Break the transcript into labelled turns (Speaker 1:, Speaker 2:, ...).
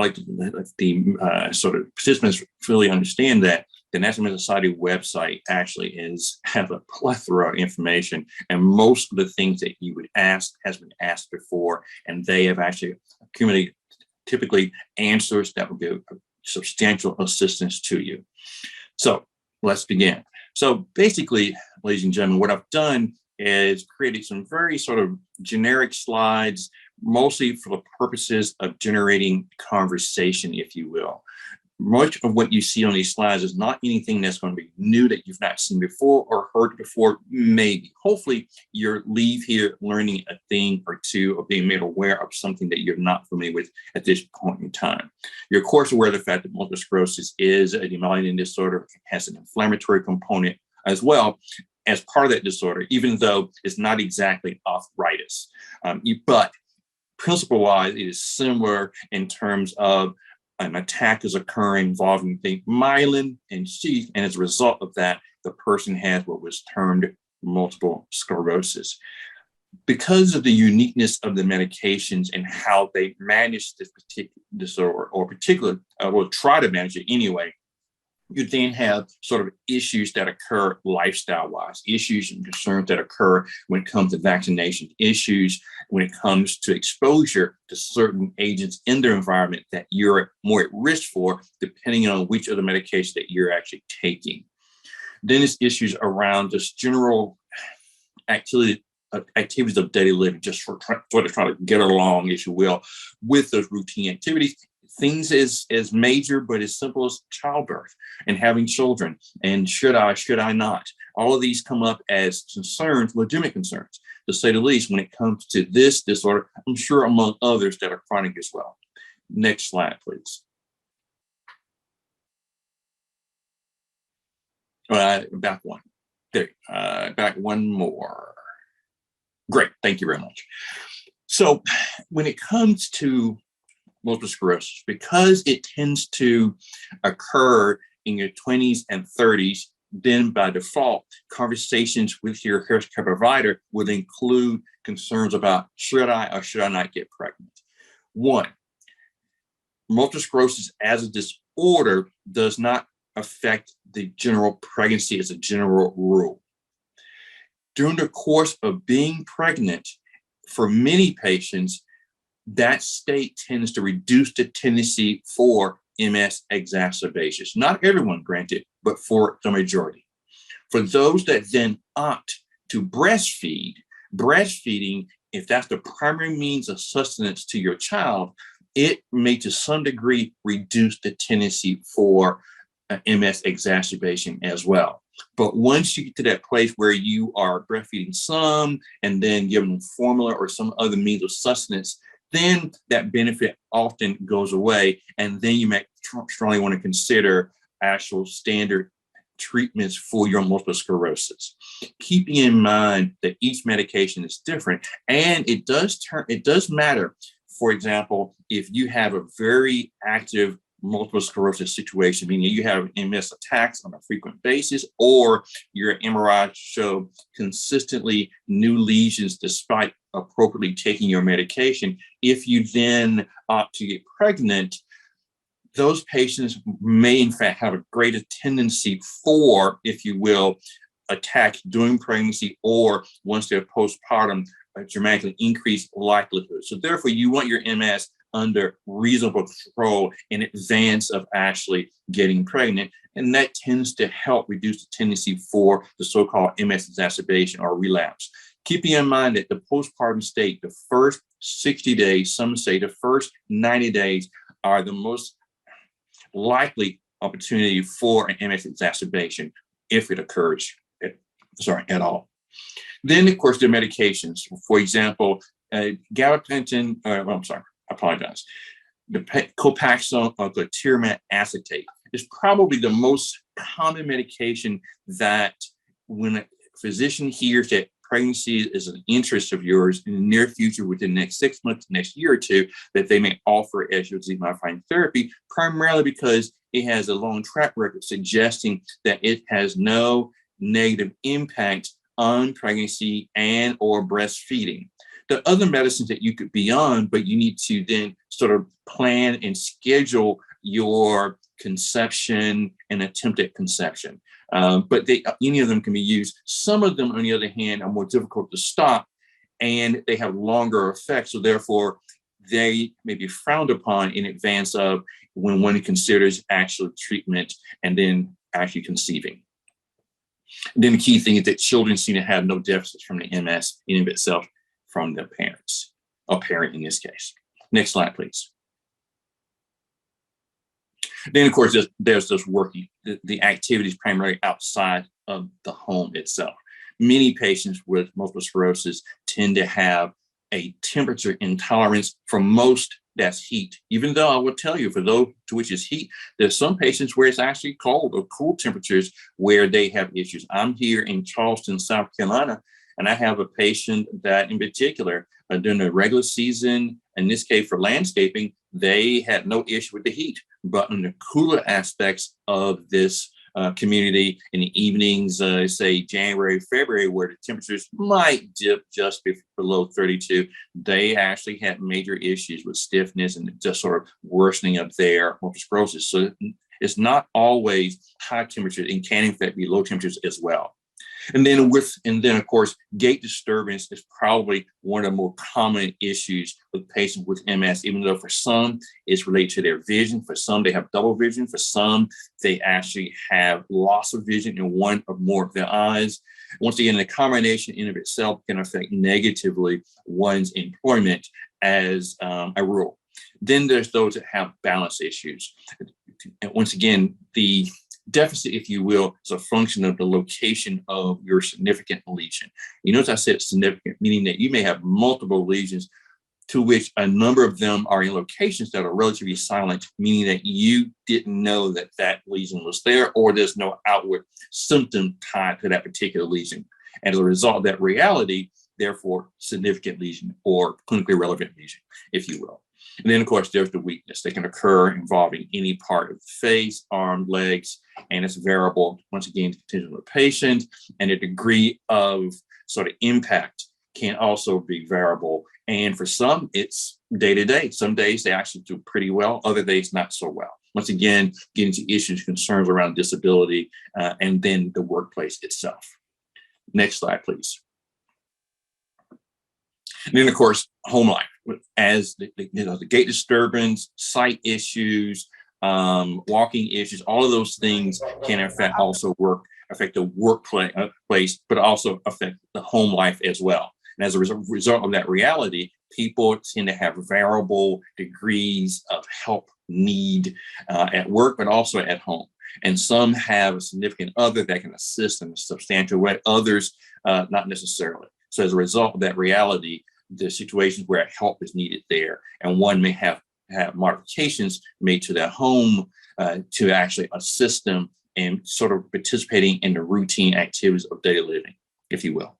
Speaker 1: I like to let the sort of participants really understand that the National Mental Society website actually has a plethora of information, and most of the things that you would ask has been asked before, and they have actually accumulated typically answers that will give substantial assistance to you. So let's begin. So basically, ladies and gentlemen, what I've done is created some very sort of generic slides, mostly for the purposes of generating conversation, if you will. Much of what you see on these slides is not anything that's going to be new that you've not seen before or heard before, maybe. Hopefully, you leave here learning a thing or two, or being made aware of something that you're not familiar with at this point in time. You're, of course, aware of the fact that multiple sclerosis is a demyelinating disorder, has an inflammatory component as well as part of that disorder, even though it's not exactly arthritis. But principle-wise, it is similar in terms of an attack is occurring involving the myelin and sheath, and as a result of that, the person has what was termed multiple sclerosis. Because of the uniqueness of the medications and how they manage this particular disorder, or will try to manage it anyway, you then have sort of issues that occur lifestyle-wise, issues and concerns that occur when it comes to vaccination, issues when it comes to exposure to certain agents in their environment that you're more at risk for, depending on which of the medication that you're actually taking. Then it's issues around just general activities of daily living, just for sort of trying to get along, if you will, with those routine activities. Things as major, but as simple as childbirth and having children, and should I not? All of these come up as concerns, legitimate concerns, to say the least, when it comes to this disorder, I'm sure among others that are chronic as well. Next slide, please. Back one. There, back one more. Great, thank you very much. So when it comes to multiple sclerosis, because it tends to occur in your 20s and 30s, then by default, conversations with your healthcare provider would include concerns about should I or should I not get pregnant. One, multiple sclerosis as a disorder does not affect the general pregnancy as a general rule. During the course of being pregnant, for many patients, that state tends to reduce the tendency for MS exacerbations. Not everyone, granted, but for the majority. For those that then opt to breastfeed, breastfeeding, if that's the primary means of sustenance to your child, it may to some degree reduce the tendency for MS exacerbation as well. But once you get to that place where you are breastfeeding some and then giving them formula or some other means of sustenance, then that benefit often goes away. And then you may strongly want to consider actual standard treatments for your multiple sclerosis. Keeping in mind that each medication is different, and it does matter. For example, if you have a very active multiple sclerosis situation, meaning you have MS attacks on a frequent basis, or your MRI show consistently new lesions despite appropriately taking your medication, if you then opt to get pregnant, those patients may in fact have a greater tendency for, if you will, attacks during pregnancy, or once they're postpartum, a dramatically increased likelihood. So therefore, you want your MS under reasonable control in advance of actually getting pregnant. And that tends to help reduce the tendency for the so-called MS exacerbation or relapse. Keeping in mind that the postpartum state, the first 60 days, some say the first 90 days, are the most likely opportunity for an MS exacerbation if it occurs at all. Then, of course, the medications. For example, gabapentin, I apologize. The Copaxone or glatiramer acetate is probably the most common medication that when a physician hears that pregnancy is an interest of yours in the near future, within the next 6 months, next year or two, that they may offer as your disease-modifying therapy, primarily because it has a long track record suggesting that it has no negative impact on pregnancy and or breastfeeding. There are other medicines that you could be on, but you need to then sort of plan and schedule your conception and attempt at conception. But any of them can be used. Some of them, on the other hand, are more difficult to stop, and they have longer effects. So therefore, they may be frowned upon in advance of when one considers actual treatment and then actually conceiving. And then the key thing is that children seem to have no deficits from the MS in and of itself from their parents, or parent in this case. Next slide, please. Then, of course, there's this working, the activities primarily outside of the home itself. Many patients with multiple sclerosis tend to have a temperature intolerance. For most, that's heat. Even though I will tell you, for those to which is heat, there's some patients where it's actually cold or cool temperatures where they have issues. I'm here in Charleston, South Carolina, and I have a patient that in particular, during the regular season, in this case for landscaping, they had no issue with the heat. But in the cooler aspects of this community in the evenings, say January, February, where the temperatures might dip just below 32, they actually had major issues with stiffness and just sort of worsening of their multiple sclerosis. So it's not always high temperatures, and can in fact be low temperatures as well. And then of course, gait disturbance is probably one of the more common issues with patients with MS, even though for some it's related to their vision. For some, they have double vision. For some, they actually have loss of vision in one or more of their eyes. Once again, the combination in of itself can affect negatively one's employment as a rule. Then there's those that have balance issues. And once again, the deficit, if you will, is a function of the location of your significant lesion. You notice I said significant, meaning that you may have multiple lesions to which a number of them are in locations that are relatively silent, meaning that you didn't know that that lesion was there, or there's no outward symptom tied to that particular lesion. And as a result of that reality, therefore, significant lesion or clinically relevant lesion, if you will. And then, of course, there's the weakness. They can occur involving any part of the face, arm, legs, and it's variable, once again, depending on the patient, and the degree of sort of impact can also be variable. And for some, it's day to day. Some days they actually do pretty well, other days not so well. Once again, getting to issues, concerns around disability, and then the workplace itself. Next slide, please. And then, of course, home life, as the gait disturbance, sight issues, walking issues, all of those things can in fact also affect the workplace, but also affect the home life as well. And as a result of that reality, people tend to have variable degrees of help need at work, but also at home. And some have a significant other that can assist in a substantial way, others not necessarily. So as a result of that reality, the situations where help is needed there, and one may have modifications made to their home to actually assist them in sort of participating in the routine activities of daily living, if you will.